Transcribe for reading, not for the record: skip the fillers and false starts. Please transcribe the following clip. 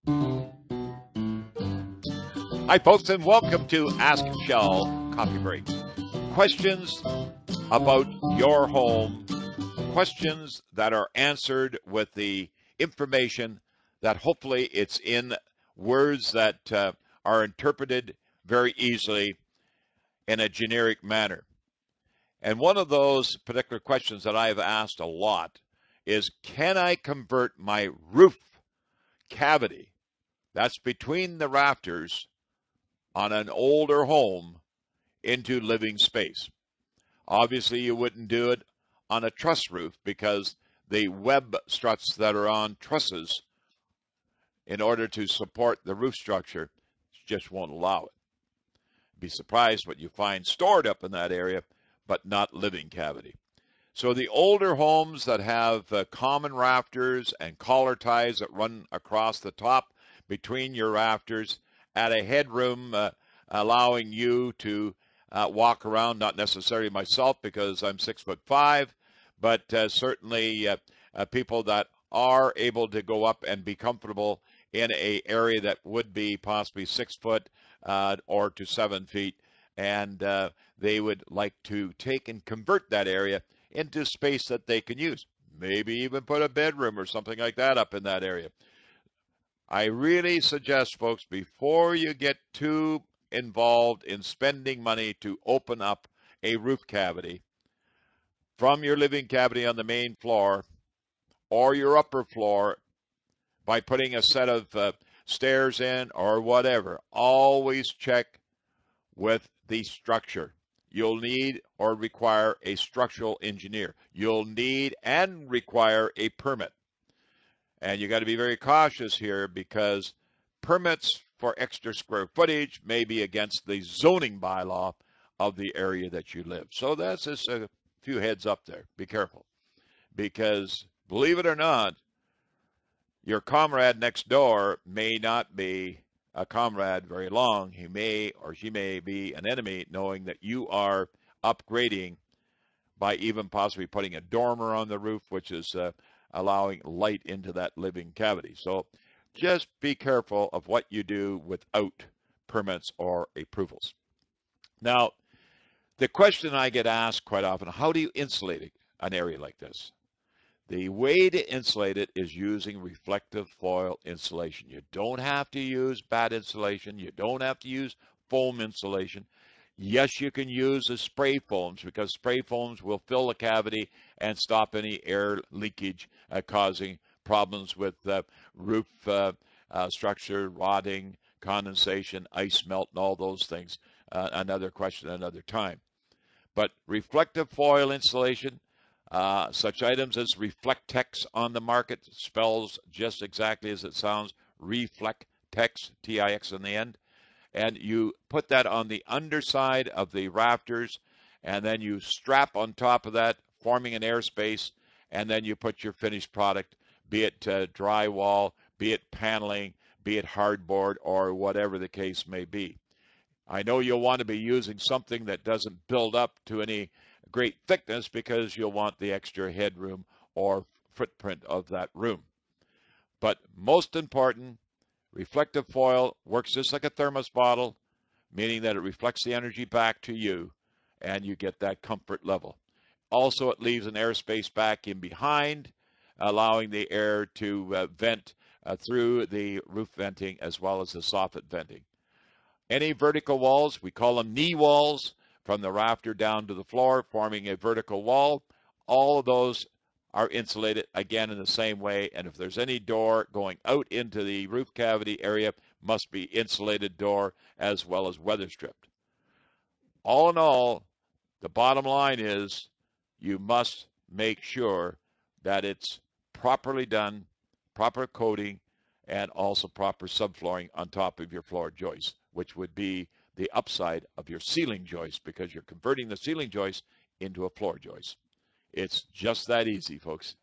Hi, folks, and welcome to Ask Shell Coffee Break. Questions about your home, questions that are answered with the information that hopefully it's in words that are interpreted very easily in a generic manner. And one of those particular questions that I've asked a lot is, can I convert my roof cavity that's between the rafters on an older home into living space? Obviously, you wouldn't do it on a truss roof because the web struts that are on trusses in order to support the roof structure just won't allow it. Be surprised what you find stored up in that area, but not living cavity. So the older homes that have common rafters and collar ties that run across the top between your rafters at a headroom allowing you to walk around, not necessarily myself because I'm 6'5", but certainly people that are able to go up and be comfortable in a area that would be possibly 6 foot or to 7 feet, and they would like to take and convert that area into space that they can use. Maybe even put a bedroom or something like that up in that area. I really suggest, folks, before you get too involved in spending money to open up a roof cavity from your living cavity on the main floor or your upper floor by putting a set of stairs in or whatever, always check with the structure. You'll need or require a structural engineer. You'll need and require a permit. And you got to be very cautious here because permits for extra square footage may be against the zoning bylaw of the area that you live. So that's just a few heads up there. Be careful. Because believe it or not, your comrade next door may not be a comrade very long. He may or she may be an enemy, knowing that you are upgrading by even possibly putting a dormer on the roof, which is allowing light into that living cavity. So just be careful of what you do without permits or approvals. Now, the question I get asked quite often, how do you insulate an area like this? The way to insulate it is using reflective foil insulation. You don't have to use bat insulation. You don't have to use foam insulation. Yes, you can use the spray foams because spray foams will fill the cavity and stop any air leakage causing problems with roof structure, rotting, condensation, ice melt, and all those things. Another question another time. But reflective foil insulation, such items as Reflectex on the market, spells just exactly as it sounds, Reflectex, T-I-X in the end. And you put that on the underside of the rafters, and then you strap on top of that, forming an airspace, and then you put your finished product, be it drywall, be it paneling, be it hardboard, or whatever the case may be. I know you'll want to be using something that doesn't build up to any great thickness because you'll want the extra headroom or footprint of that room. But most important, reflective foil works just like a thermos bottle, meaning that it reflects the energy back to you and you get that comfort level. Also, it leaves an airspace back in behind, allowing the air to vent through the roof venting as well as the soffit venting. Any vertical walls, we call them knee walls, from the rafter down to the floor, forming a vertical wall. All of those are insulated, again, in the same way. And if there's any door going out into the roof cavity area, must be insulated door as well as weather stripped. All in all, the bottom line is you must make sure that it's properly done, proper coating, and also proper subflooring on top of your floor joist, which would be the upside of your ceiling joist because you're converting the ceiling joist into a floor joist. It's just that easy, folks.